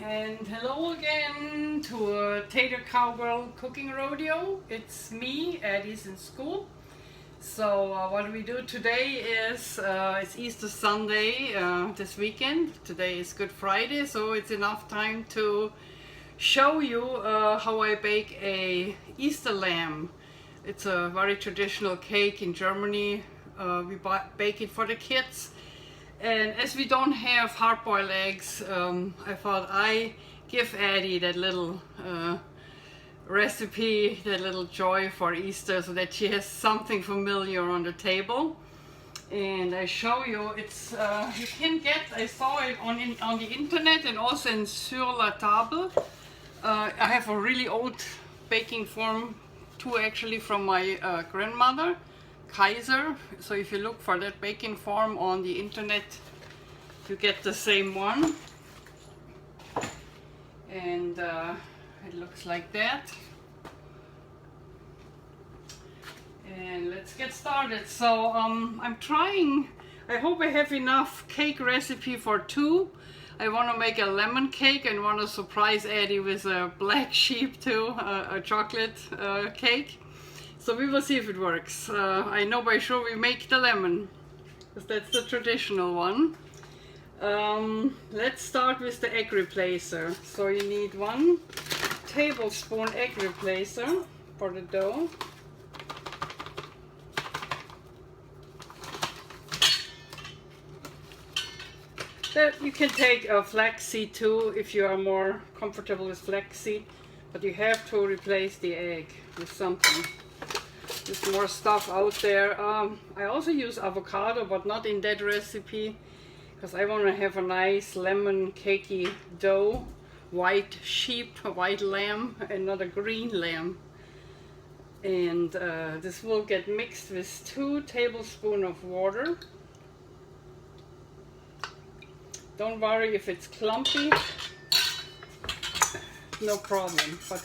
And hello again to a Tater Cowgirl cooking rodeo. It's me, Addie's in school. So what we do today is, it's Easter Sunday this weekend. Today is Good Friday, so it's enough time to show you how I bake a Easterlamb. It's a very traditional cake in Germany. We bake it for the kids. And as we don't have hard-boiled eggs, I thought I give Addie that little recipe, that little joy for Easter, so that she has something familiar on the table. And I show you, it's you can get, I saw it on the internet and also in Sur la Table. I have a really old baking form too, actually, from my grandmother, Kaiser. So if you look for that baking form on the internet, you get the same one. And it looks like that. And let's get started. So I'm trying, I hope I have enough cake recipe for two. I want to make a lemon cake and want to surprise Addie with a black sheep too, a chocolate cake. So we will see if it works. I know by sure we make the lemon, because that's the traditional one. Let's start with the egg replacer. So you need 1 tablespoon egg replacer for the dough. That you can take a flaxseed too if you are more comfortable with flaxseed, but you have to replace the egg with something. There's more stuff out there. I also use avocado, but not in that recipe, because I want to have a nice lemon cakey dough, white sheep, white lamb, and not a green lamb. And this will get mixed with 2 tablespoons of water. Don't worry if it's clumpy, no problem. But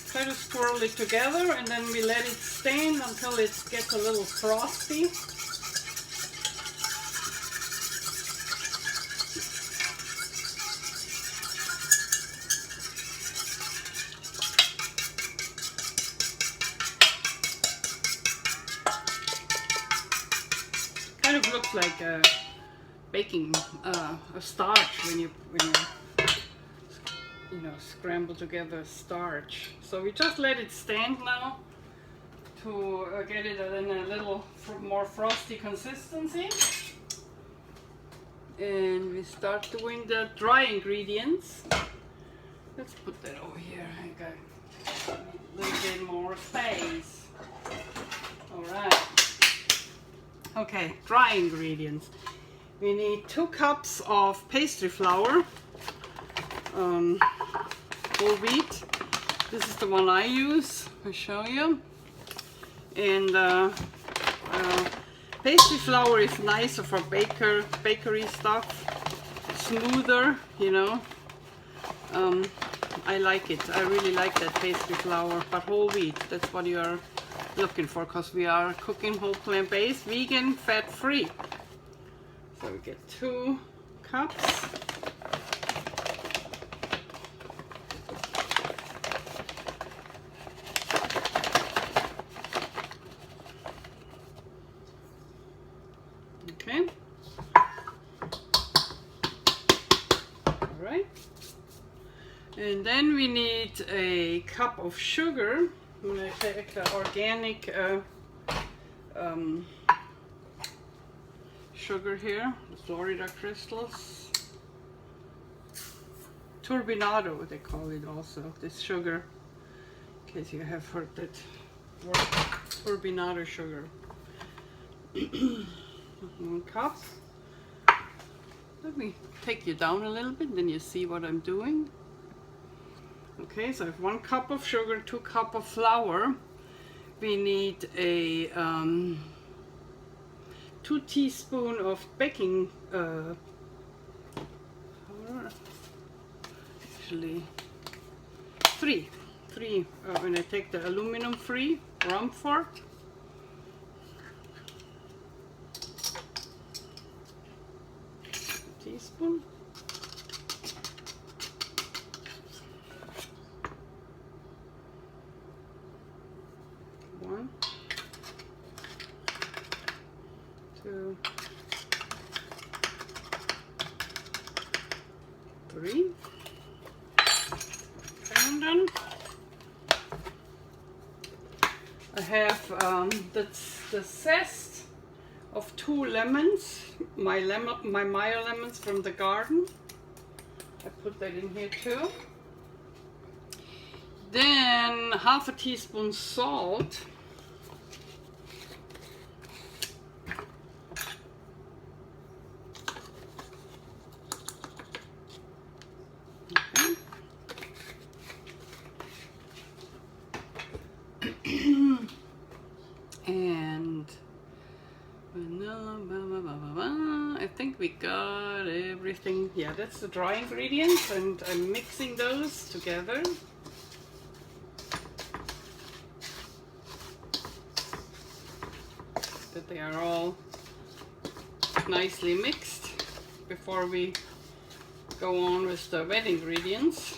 try to swirl it together, and then we let it stand until it gets a little frosty. Kind of looks like baking a starch when you scramble together starch. So we just let it stand now to get it in a little more frosty consistency. And we start doing the dry ingredients. Let's put that over here. I got a little bit more space. Alright. Okay, dry ingredients. We need 2 cups of pastry flour. Whole wheat. This is the one I use. I'll show you. And pastry flour is nicer for bakery stuff. Smoother, you know. I like it. I really like that pastry flour. But whole wheat, that's what you are looking for, because we are cooking whole plant-based, vegan, fat-free. So we get 2 cups. Okay. All right. And then we need a cup of sugar. I'm going to take the organic sugar here, the Florida crystals. Turbinado, they call it also, this sugar, in case you have heard that word, turbinado sugar. 1 cup. Let me take you down a little bit, then you see what I'm doing. Okay, so I have 1 cup of sugar, 2 cups of flour. We need a 2 teaspoons of baking powder. Actually 3 when I take the aluminum free Rumford. A teaspoon. 3. And then I have that's the zest of 2 lemons, my Meyer lemons from the garden. I put that in here too. Then half a teaspoon salt. And vanilla, I think we got everything. Yeah, that's the dry ingredients, and I'm mixing those together. That they are all nicely mixed before we go on with the wet ingredients.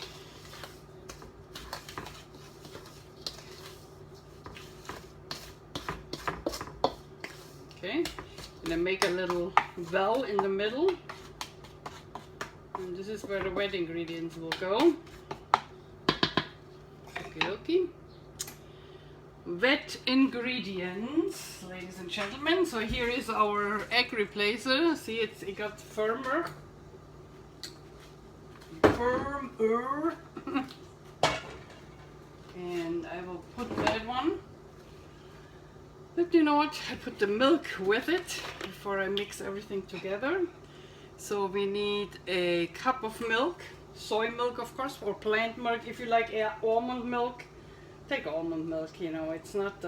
Okay, and I make a little well in the middle, and this is where the wet ingredients will go. Okie dokie. Wet ingredients, ladies and gentlemen. So here is our egg replacer. See, it got firmer. And I will put that one. But you know what? I put the milk with it before I mix everything together. So we need a cup of milk, soy milk of course, or plant milk. If you like almond milk, take almond milk, you know, it's not,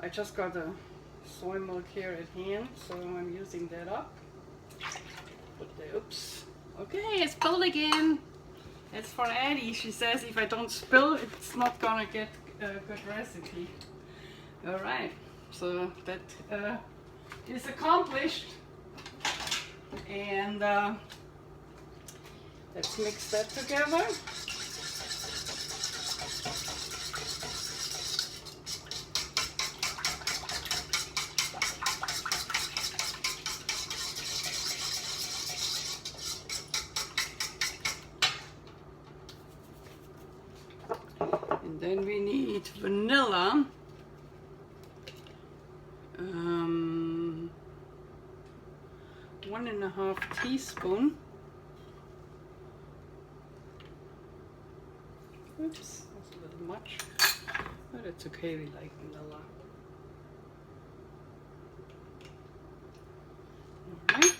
I just got a soy milk here at hand, so I'm using that up. Put the, oops, okay, I spilled again. It's for Addie. She says if I don't spill, it's not gonna get a good recipe. All right, so that is accomplished, and let's mix that together. And then we need vanilla. 1.5 teaspoon. Oops, that's a little much, but it's okay, we like vanilla. Alright.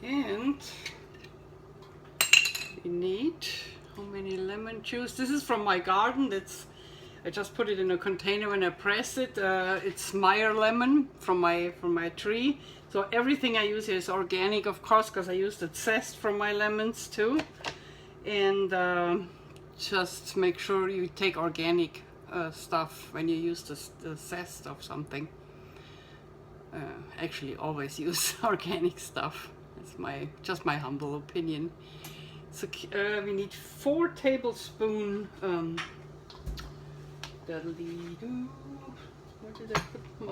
And we need, how many lemon juice? This is from my garden. I just put it in a container when I press it. It's Meyer lemon from my tree. So everything I use here is organic, of course, because I use the zest from my lemons too. And just make sure you take organic stuff when you use the zest of something. Actually, always use organic stuff. It's just my humble opinion. So we need 4 tablespoons. What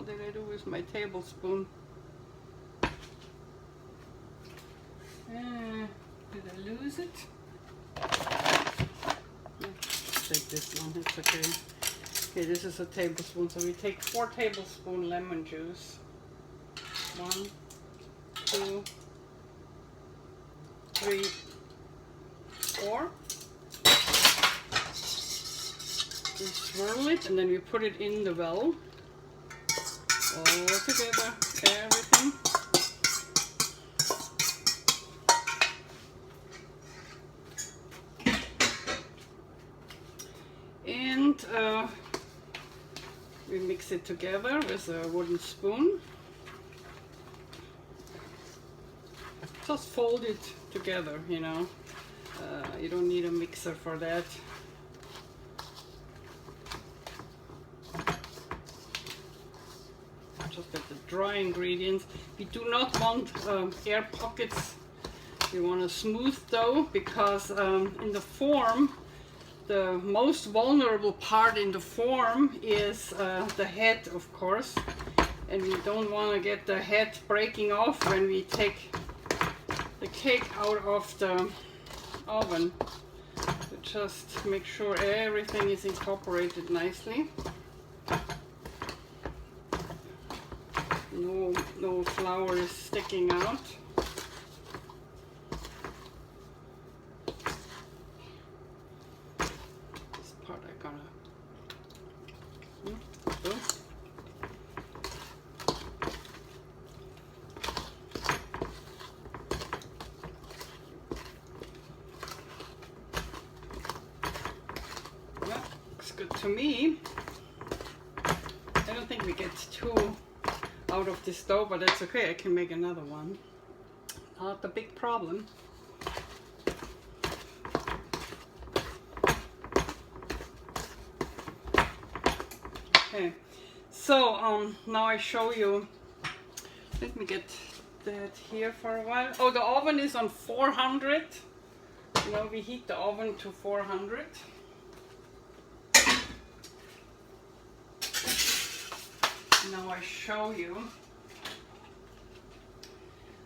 did I do with my tablespoon? Did I lose it? Take this one, it's okay. Okay, this is a tablespoon, so we take 4 tablespoons lemon juice. 1, 2, 3, 4. We swirl it and then we put it in the well. All together, everything. And we mix it together with a wooden spoon. Just fold it together, you know. You don't need a mixer for that. Just get the dry ingredients. We do not want air pockets. We want a smooth dough because in the form the most vulnerable part in the form is the head, of course, and we don't want to get the head breaking off when we take the cake out of the oven. So just make sure everything is incorporated nicely. No flour is sticking out. This part I gotta do. Well, looks good to me. I don't think we get too out of this dough, but that's okay. I can make another one. Not a big problem. Okay, so now I show you. Let me get that here for a while. Oh, the oven is on 400. You know, we heat the oven to 400. Now I show you.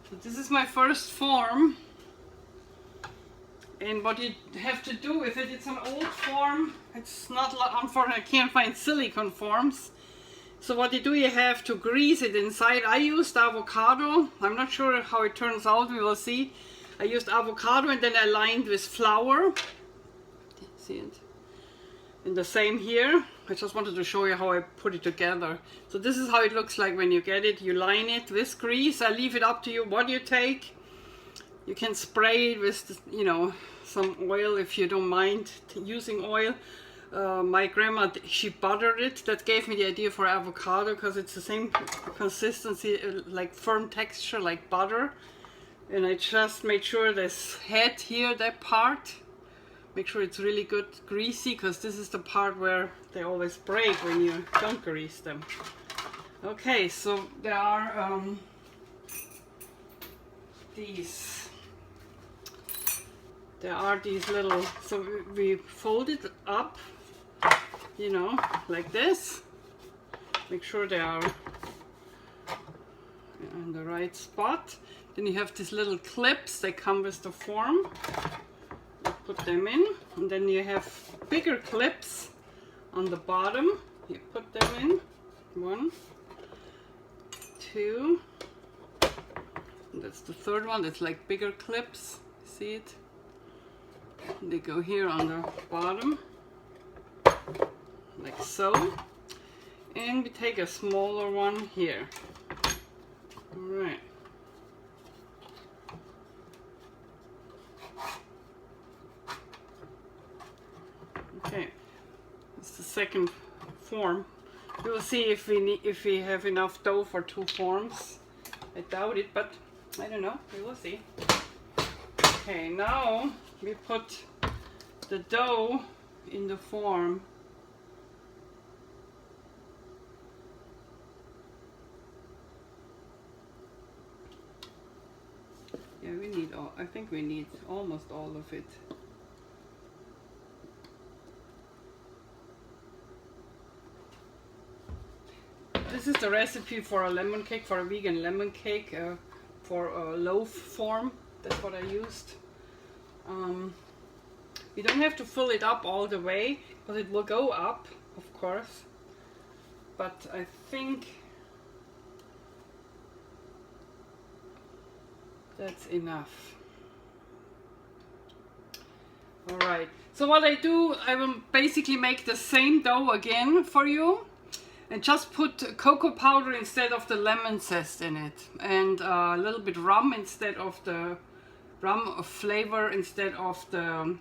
So this is my first form, and what you have to do with it, it's an old form. It's not, unfortunately I can't find silicone forms. So what you do, you have to grease it inside. I used avocado. I'm not sure how it turns out, we will see. I used avocado and then I lined with flour. See it? And the same here. I just wanted to show you how I put it together. So this is how it looks like when you get it. You line it with grease. I leave it up to you what you take. You can spray it with, you know, some oil if you don't mind using oil. My grandma, she buttered it. That gave me the idea for avocado because it's the same consistency, like firm texture like butter. And I just made sure this head here, that part, make sure it's really good greasy, because this is the part where they always break when you don't grease them. Okay, so there are these little, so we fold it up, you know, like this. Make sure they are in the right spot. Then you have these little clips, they come with the form. Put them in, and then you have bigger clips on the bottom. You put them in. 1, 2, and that's the third one. That's like bigger clips. See it? They go here on the bottom, like so. And we take a smaller one here. All right. Okay, it's the second form. We will see if we have enough dough for 2 forms. I doubt it, but I don't know. We will see. Okay, now we put the dough in the form. Yeah, we need all. I think we need almost all of it. This is the recipe for a lemon cake, for a vegan lemon cake, for a loaf form. That's what I used. You don't have to fill it up all the way, because it will go up, of course. But I think that's enough. Alright, so what I do, I will basically make the same dough again for you. And just put cocoa powder instead of the lemon zest in it, and a little bit rum instead of the rum flavor instead of the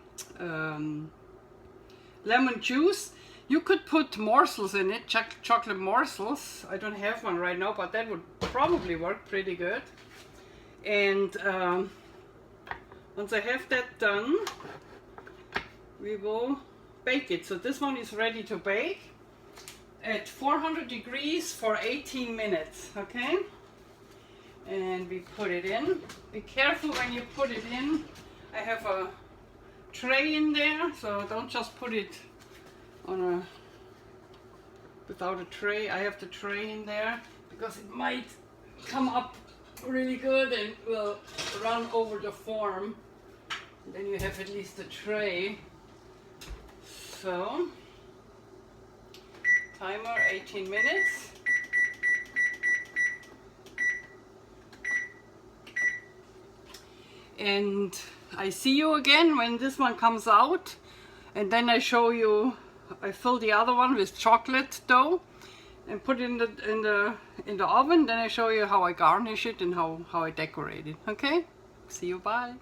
lemon juice. You could put morsels in it, chocolate morsels. I don't have one right now, but that would probably work pretty good. And once I have that done, we will bake it. So this one is ready to bake at 400 degrees for 18 minutes, okay? And we put it in. Be careful when you put it in. I have a tray in there, so don't just put it on a without a tray. I have the tray in there because it might come up really good and will run over the form. And then you have at least a tray. So timer 18 minutes. And I see you again when this one comes out, and then I show you. I fill the other one with chocolate dough and put it in the oven. Then I show you how I garnish it and how I decorate it. Okay? See you. Bye.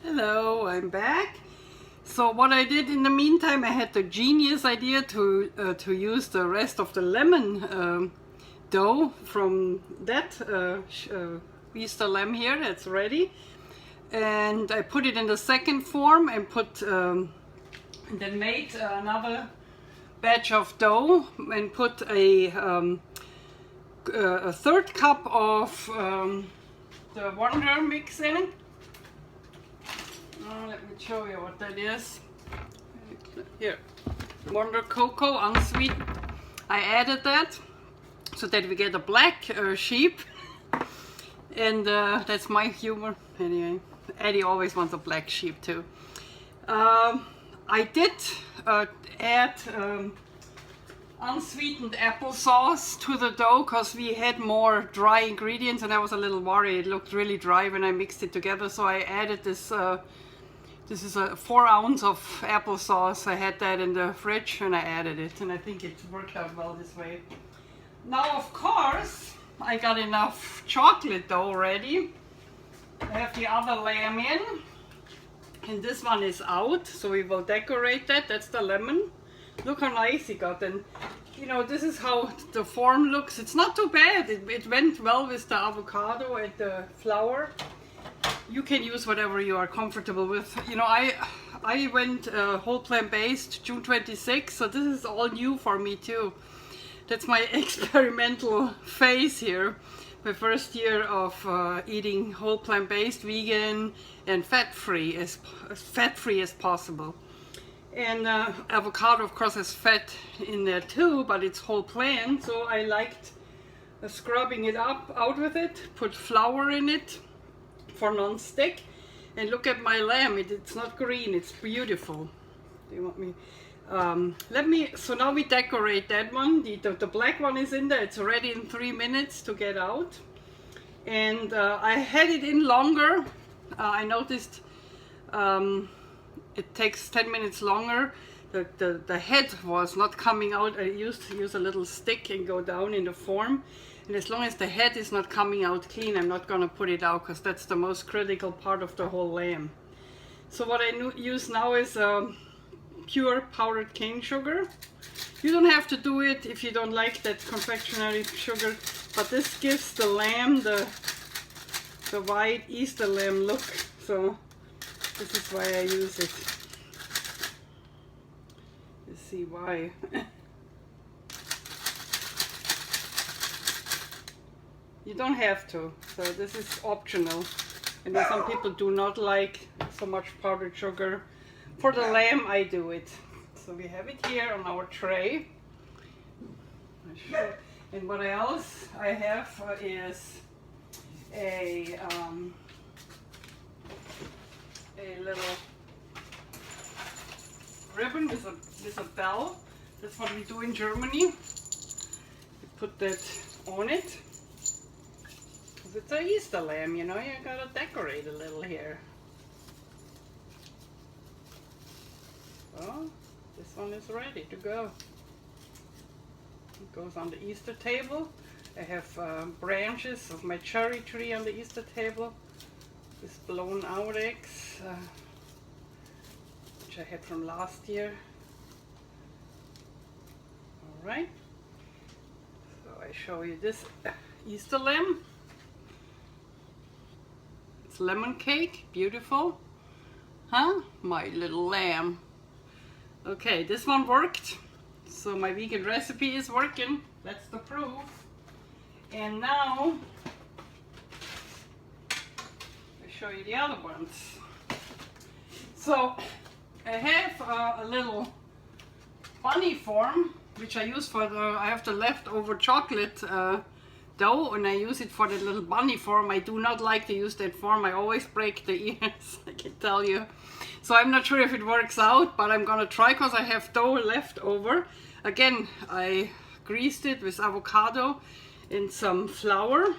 Hello, I'm back. So what I did in the meantime, I had the genius idea to use the rest of the lemon dough from that Easterlamb here. That's ready. And I put it in the second form and put then made another batch of dough and put a third cup of the Wonder mix in it. Let me show you what that is. Here, Wonder cocoa unsweetened. I added that so that we get a black sheep, and that's my humor anyway. Eddie always wants a black sheep too. I did add unsweetened applesauce to the dough because we had more dry ingredients and I was a little worried. It looked really dry when I mixed it together, so I added this. This is a 4 ounces of applesauce. I had that in the fridge and I added it, and I think it worked out well this way. Now, of course, I got enough chocolate dough ready. I have the other lamb in, and this one is out, so we will decorate that. That's the lemon. Look how nice he got, and you know, this is how the form looks. It's not too bad. It went well with the avocado and the flour. You can use whatever you are comfortable with. You know, I went whole plant-based June 26th, so this is all new for me too. That's my experimental phase here. My first year of eating whole plant-based, vegan, and fat-free as possible. And avocado, of course, has fat in there too, but it's whole plant, so I liked scrubbing it out with it, put flour in it for non-stick, and look at my lamb. It's not green, it's beautiful. Do you want me? So now we decorate that one. The black one is in there. It's ready in 3 minutes to get out. And I had it in longer. I noticed it takes 10 minutes longer. The head was not coming out. I used to use a little stick and go down in the form. And as long as the head is not coming out clean, I'm not going to put it out because that's the most critical part of the whole lamb. So what I use now is pure powdered cane sugar. You don't have to do it if you don't like that confectionery sugar, but this gives the lamb the white Easterlamb look. So this is why I use it. You see why. You don't have to, so this is optional. And some people do not like so much powdered sugar. For the lamb, I do it. So we have it here on our tray. And what else I have is a little ribbon with a bell. That's what we do in Germany. You put that on it. It's an Easterlamb, you know, you gotta decorate a little here. So, this one is ready to go. It goes on the Easter table. I have branches of my cherry tree on the Easter table with blown out eggs, which I had from last year. Alright, so I show you this Easterlamb. Lemon cake, beautiful, huh? My little lamb. Okay, this one worked, so my vegan recipe is working. That's the proof. And now I show you the other ones. So I have a little bunny form, which I use for I have the leftover chocolate dough, and I use it for the little bunny form. I do not like to use that form. I always break the ears, I can tell you. So I'm not sure if it works out, but I'm gonna try because I have dough left over. Again, I greased it with avocado and some flour.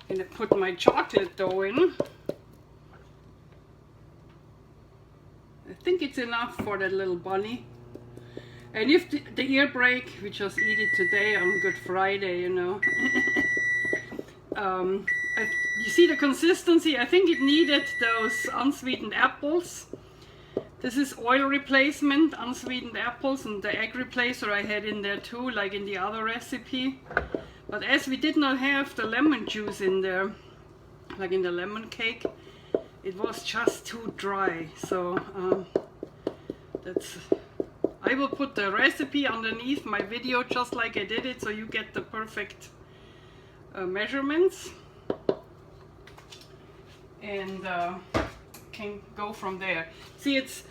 And I put my chocolate dough in. I think it's enough for that little bunny. And if the ear break, we just eat it today on Good Friday, you know. You see the consistency? I think it needed those unsweetened apples. This is oil replacement, unsweetened apples, and the egg replacer I had in there too, like in the other recipe. But as we did not have the lemon juice in there, like in the lemon cake, it was just too dry. So I will put the recipe underneath my video just like I did it, so you get the perfect measurements, and can go from there. See, it's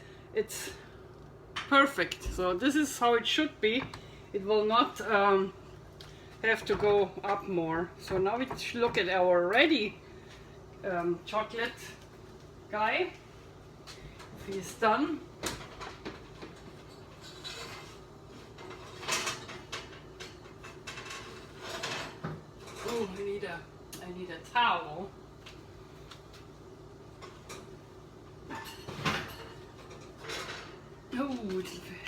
perfect. So this is how it should be. It will not have to go up more. So now we look at our ready chocolate guy. If he's done. Oh, I need a towel. Oh,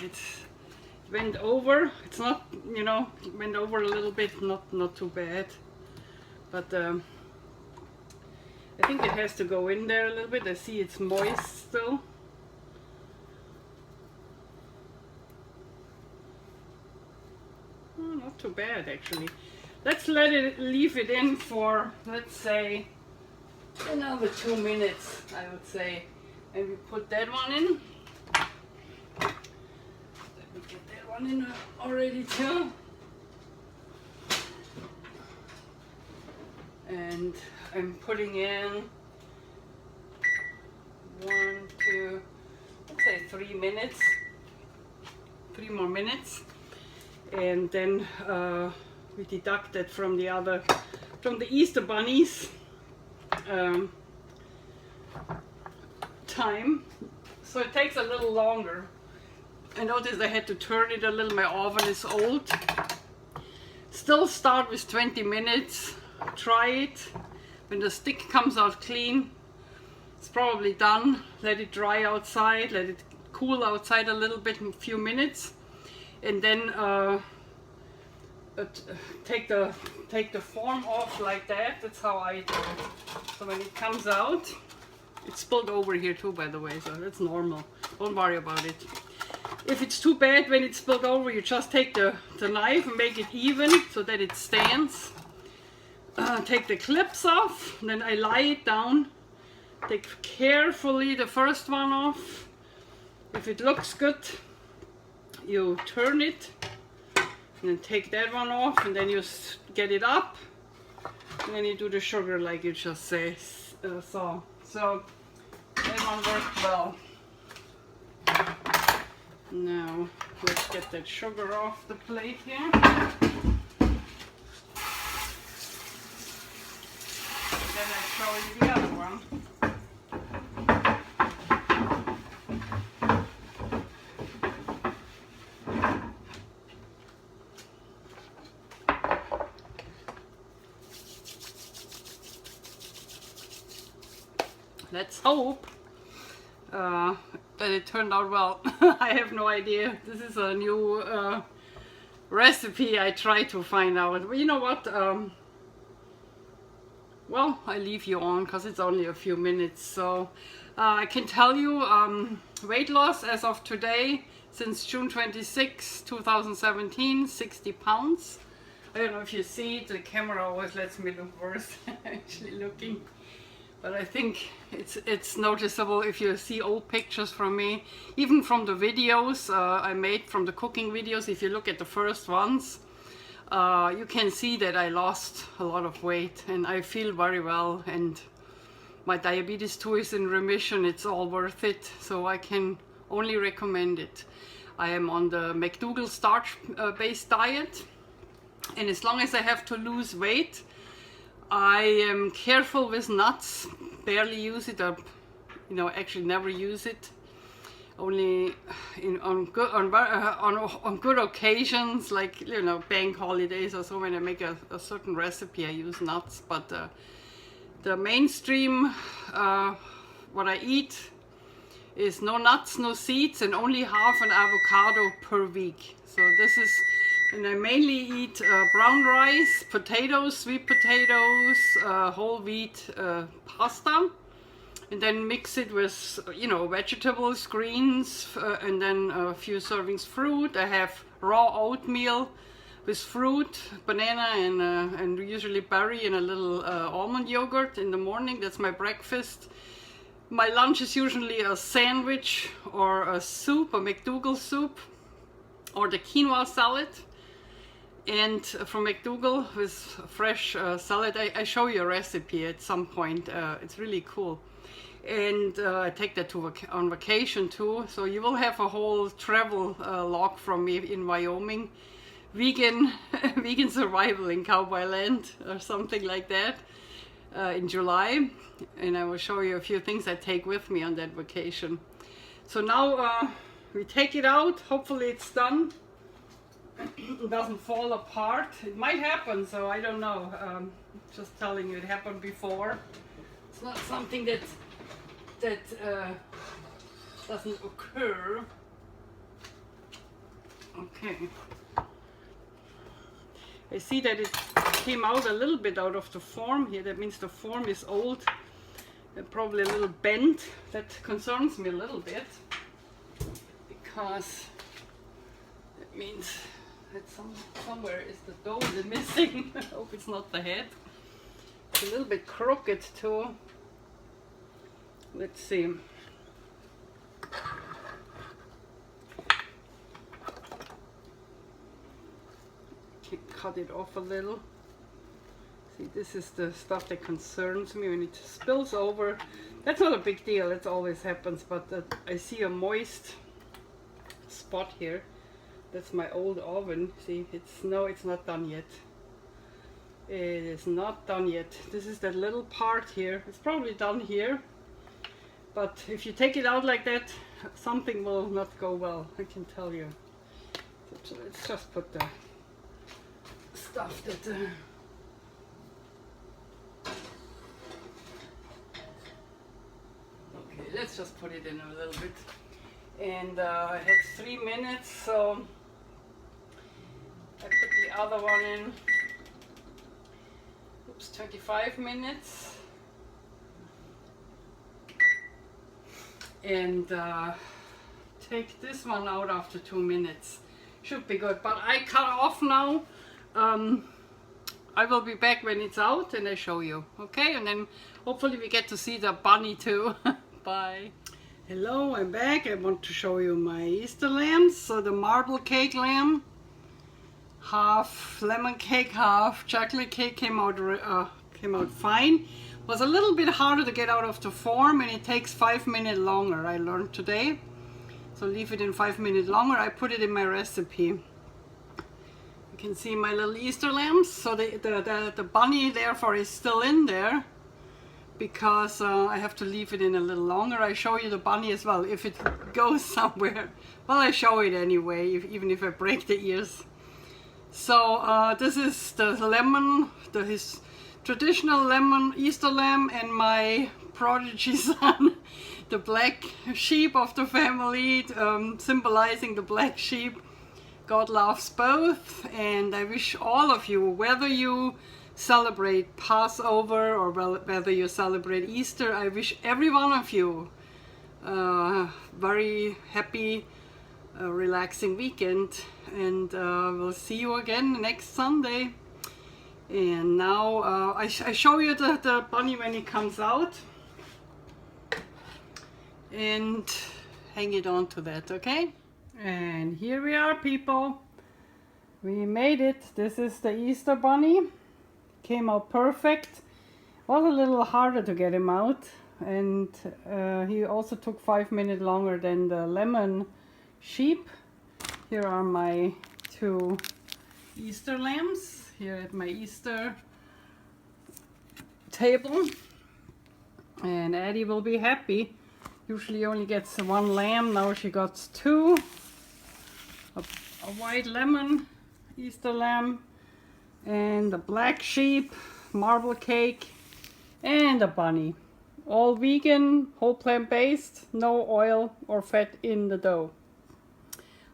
it went over. It's not, you know, it went over a little bit, not too bad. But I think it has to go in there a little bit. I see it's moist still. Oh, not too bad actually. Let's leave it in for, let's say, another 2 minutes, I would say. And we put that one in. Let me get that one in already too. And I'm putting in 1, 2, let's say 3 minutes. 3 more minutes. And then we deducted from the Easter bunnies time, so it takes a little longer. I noticed I had to turn it a little. My oven is old. Still start with 20 minutes. Try it. When the stick comes out clean, it's probably done. Let it dry outside. Let it cool outside a little bit, a few minutes, and then take the form off like that. That's how I do it. So when it comes out, it's spilled over here too, by the way, so that's normal. Don't worry about it. If it's too bad when it's spilled over, you just take the knife and make it even so that it stands. Take the clips off, then I lie it down. Take carefully the first one off. If it looks good, you turn it. And then take that one off, and then you get it up, and then you do the sugar like you just saw. So that one worked well. Now let's get that sugar off the plate here. Then I show you the other one. Let's hope that it turned out well. I have no idea. This is a new recipe I try to find out. But you know what? Well, I leave you on because it's only a few minutes. So I can tell you weight loss as of today, since June 26, 2017, 60 pounds. I don't know if you see it. The camera always lets me look worse actually looking. But I think it's noticeable if you see old pictures from me, even from the videos I made, from the cooking videos. If you look at the first ones, you can see that I lost a lot of weight, and I feel very well. And my diabetes too is in remission. It's all worth it, so I can only recommend it. I am on the McDougall starch-based diet, and as long as I have to lose weight, I am careful with nuts, barely use it, or actually never use it. Only on good occasions, like bank holidays or so, when I make a certain recipe, I use nuts. But the mainstream, what I eat is no nuts, no seeds, and only half an avocado per week. So this is, and I mainly eat brown rice, potatoes, sweet potatoes, whole wheat pasta, and then mix it with vegetables, greens, and then a few servings fruit. I have raw oatmeal with fruit, banana, and usually berry, and a little almond yogurt in the morning. That's my breakfast. My lunch is usually a sandwich or a soup, a McDougall soup, or the quinoa salad. And from McDougall with fresh salad. I show you a recipe at some point. It's really cool. And I take that on vacation too. So you will have a whole travel log from me in Wyoming. Vegan survival in Cowboy Land or something like that in July. And I will show you a few things I take with me on that vacation. So now we take it out. Hopefully it's done. It doesn't fall apart. It might happen, so I don't know. Just telling you, it happened before. It's not something that doesn't occur. Okay. I see that it came out a little bit out of the form here. That means the form is old and probably a little bent. That concerns me a little bit, because it means that somewhere is the dough missing. I hope it's not the head. It's a little bit crooked too. Let's see. Can cut it off a little. See, this is the stuff that concerns me when it spills over. That's not a big deal. It always happens, but I see a moist spot here. That's my old oven. See, it's not done yet. It is not done yet. This is that little part here. It's probably done here. But if you take it out like that, something will not go well, I can tell you. So let's just put the stuff that... Okay, let's just put it in a little bit. And I had 3 minutes, so I put the other one in. Oops, 25 minutes. And take this one out after 2 minutes. Should be good, but I cut off now. I will be back when it's out and I show you, okay? And then hopefully we get to see the bunny too. Bye. Hello, I'm back. I want to show you my Easter lambs. So the marble cake lamb, half lemon cake, half chocolate cake, came out fine. Was a little bit harder to get out of the form, and it takes 5 minutes longer, I learned today. So leave it in 5 minutes longer. I put it in my recipe. You can see my little Easter lambs. So the bunny therefore is still in there, because I have to leave it in a little longer. I show you the bunny as well if it goes somewhere. Well, I show it anyway, even if I break the ears. So this is the lemon, his traditional lemon Easter lamb, and my prodigy son, the black sheep of the family, symbolizing the black sheep. God loves both, and I wish all of you, whether you celebrate Passover or whether you celebrate Easter, I wish every one of you a very happy, relaxing weekend, and we'll see you again next Sunday. And now I show you the bunny when he comes out, and hang it on to that, okay? And here we are, people. We made it. This is the Easter bunny. Came out perfect. Was a little harder to get him out, and he also took 5 minutes longer than the lemon sheep. Here are my 2 Easter lambs here at my Easter table, and Addie will be happy. Usually only gets 1 lamb, now she got 2. A white lemon Easter lamb, and a black sheep, marble cake, and a bunny. All vegan, whole plant based, no oil or fat in the dough.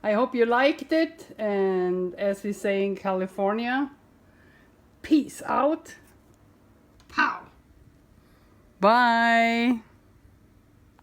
I hope you liked it, and as we say in California, peace out. Pow. Bye.